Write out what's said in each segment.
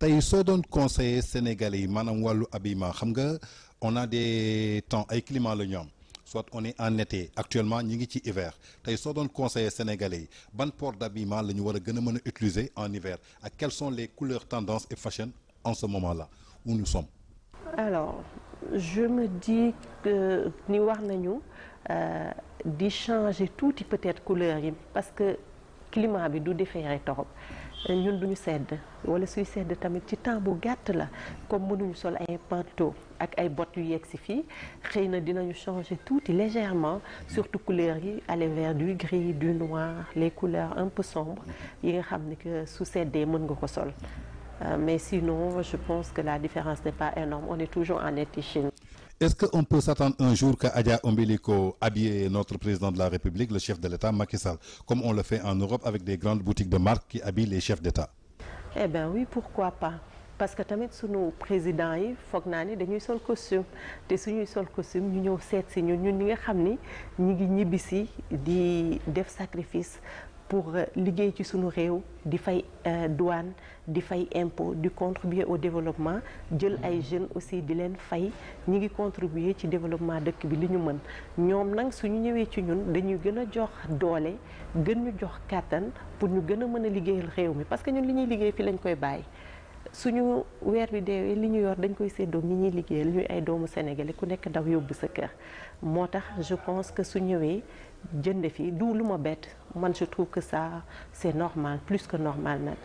tey soo doon conseiller sénégalais yi maanaam wàllu habillement xam nga on a des temps ay climat la ñu am soit on est en été actuellement ñi ngi ci hiver tey soo doon conseiller sénégalais yi ban port d'habillement la ñu war a gën a mën a utiliser en hiver ak quelles sont les couleurs tendances et fashion en ce moment-là où nous sommes. Alors je me dis que ni war nañu di changer tuuti peut-être couleur yi parce que climat bi du différé torop ñun duñu sedd wala suy sedd tamit ci temps bu gàtt la comme mënuñu sol ay manteau ak ay bottes yu yegg si fii xëy na dinañu changer tuuti légèrement surtout couleurs yi aller vers du gris du noir les couleurs un peu sombres yi nga xam ne que su seddee mën nga ko sol mais sinon je pense que la différence n'est pas énorme on est toujours en été chez nous. Est-ce qu'on peut s'attendre un jour que Adja Ombilico habille notre président de la République, le chef de l'État, Macky Sall, comme on le fait en Europe avec des grandes boutiques de marque qui habillent les chefs d'État? Eh bien oui, pourquoi pas. Parce que tamit sunu président yi foog naa ni dañuy sol costume te suñuy sol costume ñu ñëw seet si ñun ñi nga xam ni ñi ngi ñibbisi di def sacrifice pour liggéey ci sunu réew di fay douane di fay impôt di contribuer au développement jël ay jeunes aussi di leen fay ñi ngi contribuer ci développement dëkk bi li ñu mën ñoom nag suñu ñëwee ci ñun dañuy gën a jox doole gën ñu jox kàttan pour ñu gën a mën a liggéeyal réew mi parce que ñun li ñuy liggéey fi lañ koy bàyyi suñu weer bi deewee li ñu yor dañ koy séddoo ñi ñuy liggéeyal ñuy ay doomu sénégalais ku nekk daw yóbbu sa kër moo tax je pense que su ñëwee jënd fi du lu ma bett man je trouve que ça c'est normal plus que normal nag.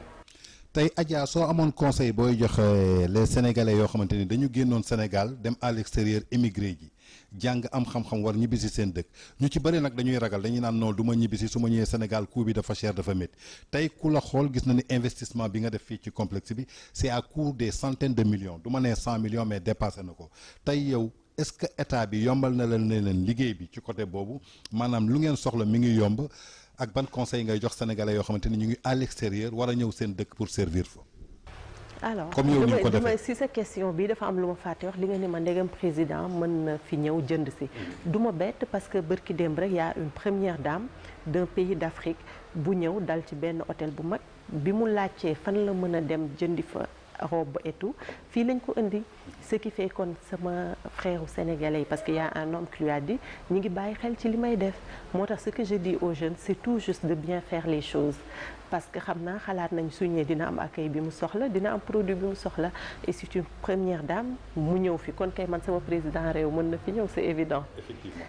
tey Adja soo amoon conseil booy joxe les sénégalais yoo xamante ni dañu génnoon Sénégal dem à l'extérieur émigré ji jàng am xam-xam war ñibbisi seen dëkk ñu ci bëri nag dañuy ragal dañuy naan non du ma ñibbisi su ma ñëwee Sénégal coût bi dafa cher dafa métti tey ku la xool gis na ni investissement bi nga def fii ci complexe bi c'est à coût des centaines de millions du ma nee 100 millions mais dépassé na ko tey yow est-ce que état bi yombal na leen ne leen liggéey bi ci côté boobu maanaam lu ngeen soxla mi ngi yomb ak ban conseil ngay jox sénégalais yoo xamante ni ñu ngi à l'extérieur war a ñëw seen dëkk pour servir fa. alors comme yow ñu ko defee si sa question bi dafa am lu ma fàtte wax li nga ni ma ndegam président mën na fi ñëw jënd si du ma bett parce que bërki démb rek y a une première dame d'un pays d'Afrique bu ñëw dal ci benn hôtel bu mag bi mu laajtee fan la mën a dem jëndi fa robe et tout fii lañ ko indi ce qui fait kon sama frère sénégalais yi parce que y a un homme qui lui a dit ñi ngi bàyyi xel ci li may def moo tax ce que je dis aux jeunes c'est tout juste de bien faire les choses parce que xam naa xalaat nañ su ñëwee dina am accueil bi mu soxla dina am produit bi mu soxla et c'est une première dame mu ñëw fi kon kay man sama président réew mën na fi ñëw c'est évident. Effectivement.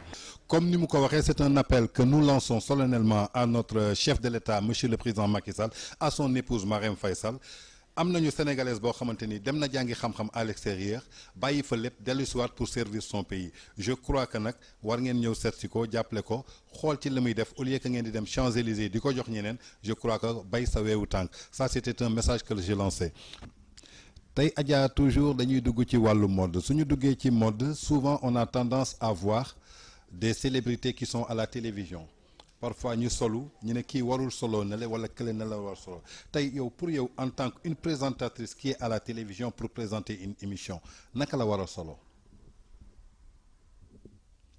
Comme ni mu ko waxee c'est un appel que nous lançons solennellement à notre chef de l'État monsieur le président Macky Sall à son épouse Marème Faye Sall am nañu sénégalaise boo xamante ni dem na jàngi xam-xam à l'extérieur bàyyi fa lépp dellu si waat pour servir son pays je crois que nag war ngeen ñëw seet si ko jàppale ko xool ci li muy def au lieu que ngeen di dem Champs-Élysées di ko jox ñeneen je crois que bay sa weewu tànk ça c'était un message que j'ai lancé. tey Adja toujours dañuy dugg ci wàllu mode suñu duggee ci mode souvent on a tendance à voir des célébrités qui sont à la télévision. parfois ñu solu ñu ne kii warul solo ne la wala kële ne la war solo tey yow pour yow en tant qu'une présentatrice qui est à la télévision pour présenter une émission naka la war a solo.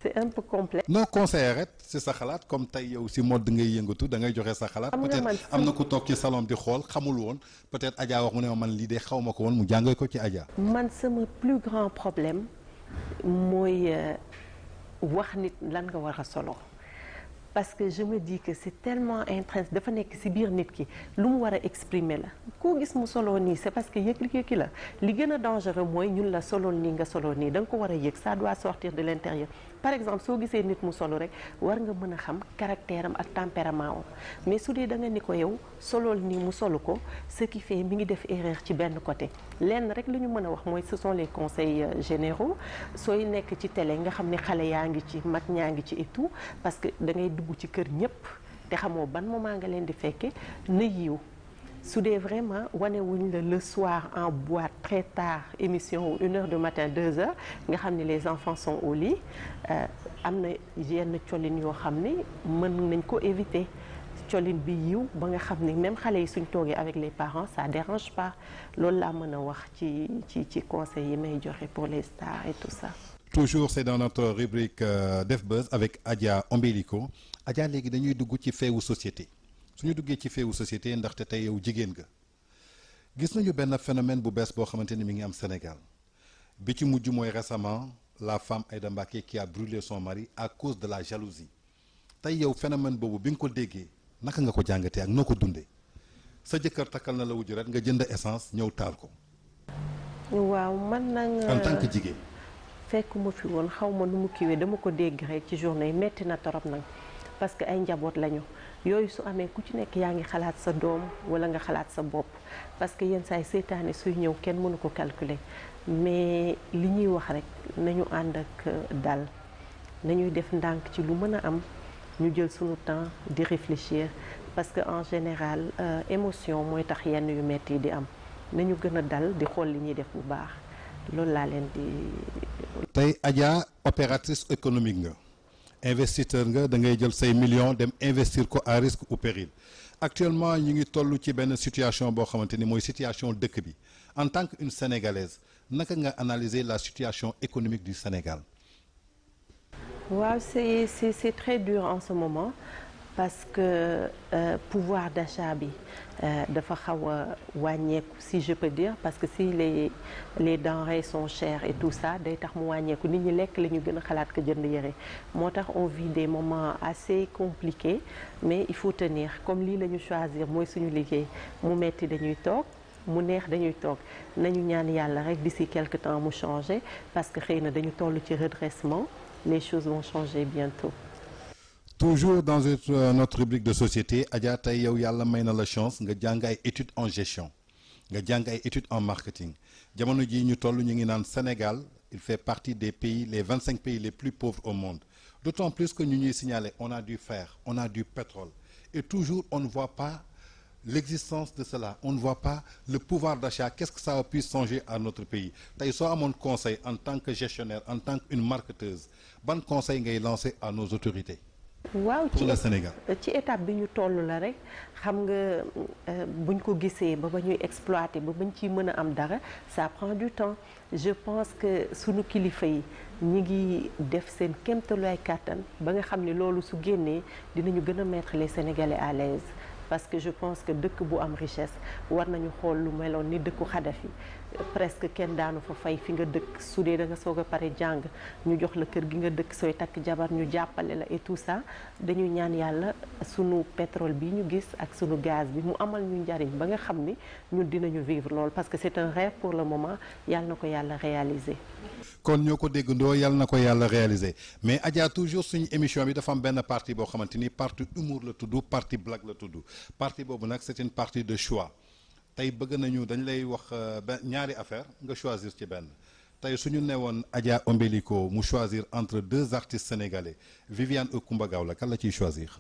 c'est un peu complexe. non conseil rek c'est sa xalaat comme tey yow si mode ngay yëngatu da ngay joxe sa xalaat. peut-être am na ku toog ci salon di xool xamul woon peut-être Adja wax mu ne ma man lii de xaw ma ko woon mu jàngee ko ci Adja. man sama plus grand problème mooy wax nit lan nga war a solo. parce que je me dis que c'est tellement intrinsèque dafa nekk ci biir nit ki lu mu war a exprimer la koo gis mu solo nii c'est parce que yëg-yëg la li gën a dangereux mooy ñun la solool nii nga solo nii da nga ko war a yëg ça doit sortir de l'intérieur par exemple soo gisee nit mu solo rek war nga mën a xam caractère am ak tempérament am mais su dee da nga ni ko yow solool nii mu solo ko ce qui fait mi ngi def erreur ci benn côté lenn rek li ñu mën a wax mooy ce sont les conseils généraux sooy nekk ci télé nga xam ne xale yaa ngi ci mag ñaa ngi ci et tout parce que da ngay dugg ci kër ñëpp te xamoo ban moment nga leen di fekke na yiw su dee vraiment wane wuñ la le soir en boîte très tard émission 1h du matin 2h nga xam ne les enfants sont au lit am na yenn colin yoo xam ne mën nañ ko éviter colin bi yiw ba nga xam ne même xale yi suñ toogee avec les parents ça dérange pas loolu laa mën a wax ci conseil yi may joxe pour les stars et tout ça. toujours c'est dans notre rubrique Def Buzz avec Adja Ombilico Adja léegi dañuy dugg ci feewu société suñu duggee ci feewu société ndaxte tey yow jigéen nga gis nañu benn phénomène bu bees boo xamante ni mi ngi am Sénégal bi ci mujj mooy récemment la femme Aïda Mbacké qui a brûlé son mari à cause de la jalousie tey yow phénomène boobu bi nga ko déggee naka nga ko jàngatee ak noo ko dundee sa jëkkër takkal na la wujju rek nga jënd essence ñëw taal ko. waaw man nag en tant que jigéen. fekkuma fi woon xaw ma nu mu kiiwee dama ko dégg rek ci journée yi metti na torop nag parce que ay njaboot lañu yooyu su amee ku ci nekk yaa ngi xalaat sa doom wala nga xalaat sa bopp parce que yenn saa yi seytaane suy ñëw kenn mënu ko calculer mais li ñuy wax rek nañu ànd ak dal nañuy def ndànk ci lu mën a am ñu jël sunu temps di réfléchir parce que en général émotion mooy tax yenn yu metti yi di am nañu gën a dal di xool li ñuy def bu baax loolu laa leen di. tey Adja opératrice économique nga investisseur nga da ngay jël say millions dem investir ko à risque ou péril actuellement ñu ngi toll ci benn situation boo xamante ni mooy situation dëkk bi en tant que une sénégalaise naka nga analyser la situation économique du Sénégal. waaw c'est très dur en ce moment parce que pouvoir d'achat bi dafa xaw a wàññeeku si je peux dire parce que si les denrées sont chères et tout ça day tax mu wàññeeku nit ñi lekk la ñu gën a xalaat ko jënd yére moo tax on vit des moments assez compliqués mais il faut tenir comme lii la ñu choisir mooy suñu liggéey mu metti dañuy toog mu neex dañuy toog nañu ñaan yàlla rek d'ici quelque temps mu changer parce que xëy na dañu toll ci redressement les choses vont changer bientôt. toujours dans notre rubrique de société Adja tey yow yàlla may na la chance nga jàng ay études en gestion nga jàng ay études en marketing jamono jii ñu toll ñu ngi naan Sénégal il fait partie des pays les 25 pays les plus pauvres au monde d'autant plus que ñu ñuy signaler on a du fer on a du pétrole et toujours on ne voit pas l'existence de cela on ne voit pas le pouvoir d'achat qu'est-ce que ça puisse changer à notre pays tey soo amoon conseil en tant que gestionnaire en tant qu'une marketeuse ban conseil ngay lancer à nos autorités. waaw pour le Sénégal ci étape bi ñu toll la rek xam nga buñ ko gisee ba ñuy exploiter ba bañ ciy mën a am dara ça prend du temps je pense que sunu kilifa yi ñi ngi def seen kéemtalaay kàttan ba nga xam ne loolu su génnee dinañu gën a mettre les Sénégalais à l'aise parce que je pense que dëkk bu am richesse war nañu xool lu meloon ni dëkku Xadafi presque kenn daanu fa fay fi nga dëkk su dee da nga soog a pare jàng ñu jox la kër gi nga dëkk sooy takk jabar ñu jàppale la et tout ça dañuy ñaan yàlla sunu pétrole bi ñu gis ak sunu gaz bi mu amal ñu njariñ ba nga xam ni ñun dinañu vivre lool parce que c'est un rêve pour le moment yàlla na ko yàlla réaliser. kon ñoo ko déggandoo yàlla na ko yàlla réaliser mais Adja toujours suñu émission bi dafa am benn partie boo xamante ni partie humour la tudd partie blague la tudd partie boobu nag c'est une partie de choix tey bëgg nañu dañ lay wax ñaari affaire nga choisir ci benn tey suñu newoon Adja Ombélico mu choisir entre deux artistes sénégalais Viviane ou Coumba Gawlo kan la ciy choisir.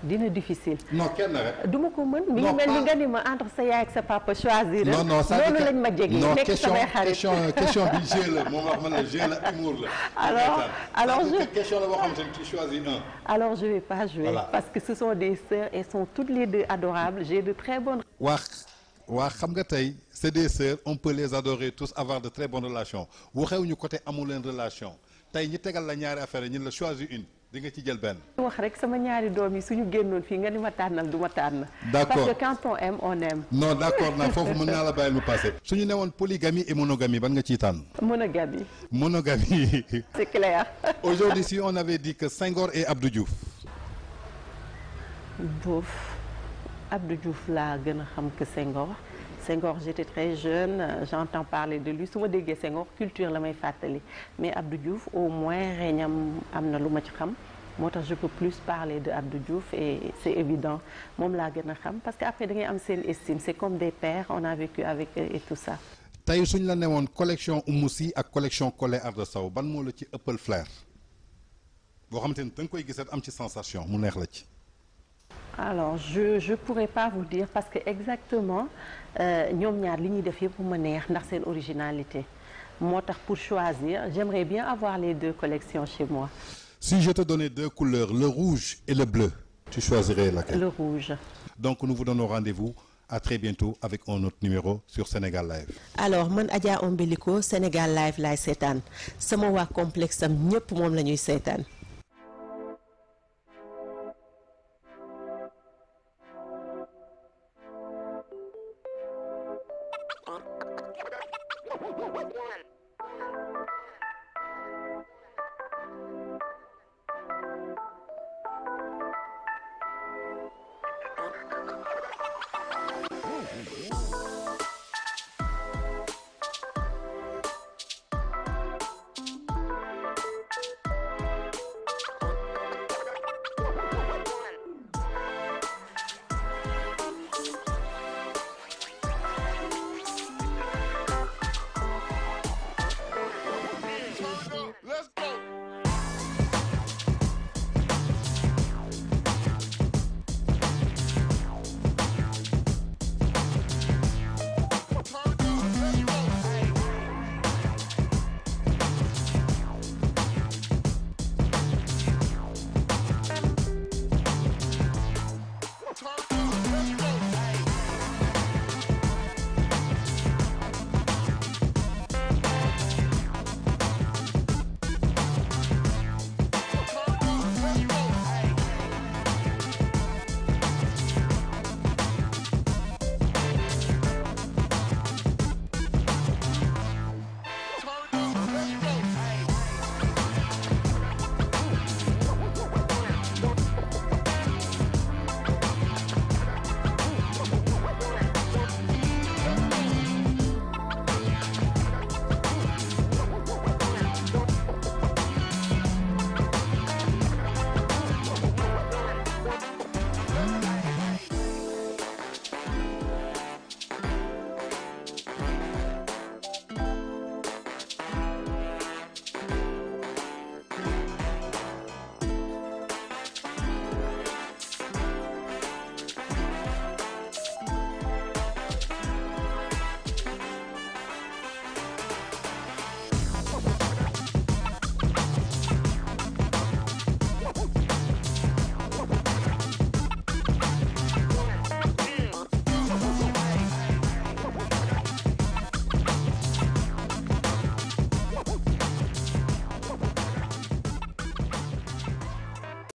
dina difficile. non kenn rek. du ma ko mën mi ngi mel ni nga ni ma entre sa yaay ak sa papa choisir. non non ça loolu lañ ma jege. nekk samay xarit question bi jeu la moom wax man la jeu la humour la. alors question la boo xamante ni tu choisis un. alors je vais pas jouer. Voilà. Parce que ce sont des sœurs et sont toutes les deux adorables j'ai de très bonnes. waa xam nga tey c'est des sœurs on peut les adorer tous avoir de très bonnes relations waxewuñu côté amul leen relation tey ñi tegal la ñaari affaire ñun la choisir une. di nga ci jël benn. wax rek sama ñaari doom yi suñu génnoon fii nga ni ma tànnal du ma tànn. d'accord parce que quand on aime on aime. non d'accord naa foofu mën naa la bàyyil mu passé. suñu newoon polygamie et monogamie ban nga ciy tànn. monogamie. monogamie. c'est clair. aujourd'hui si on avait dit que Senghor et Abdou Diouf. bof Abdou Diouf laa gën a xam que Senghor. Senghor j'étais très jeune j'entends parler de lui su ma déggee Senghor culture la may fàttali mais Abdou Diouf au moins reñam am na lu ma ci xam moo tax je peux plus parler de Abdou Diouf et c'est évident moom laa gën a xam parce que après da ngay am seen estime c'est comme des pères on a vécu avec eux et tout ça. tey suñ la newoon collection Oumou Sy ak collection Collé Ardo Sow ban moo la ci ëppal flair boo xamante ni da nga koy gis am ci sensation mu neex la ci. alors je pourrais pas vous dire parce que exactement ñoom ñaar li ñuy def yëpp ma neex ndax seen originalité moo tax pour choisir j'aimerais bien avoir les deux collections chez moi. si je te donnais deux couleurs le rouge et le bleu tu choisirais laquelle? Le rouge. donc nous vous donnons rendez-vous à très bientôt avec un autre numéro sur Sénégal Live. alors man Adja Ombélico Sénégal Live laay seetaan sama waa complexe am ñëpp moom la ñuy seetaan. One.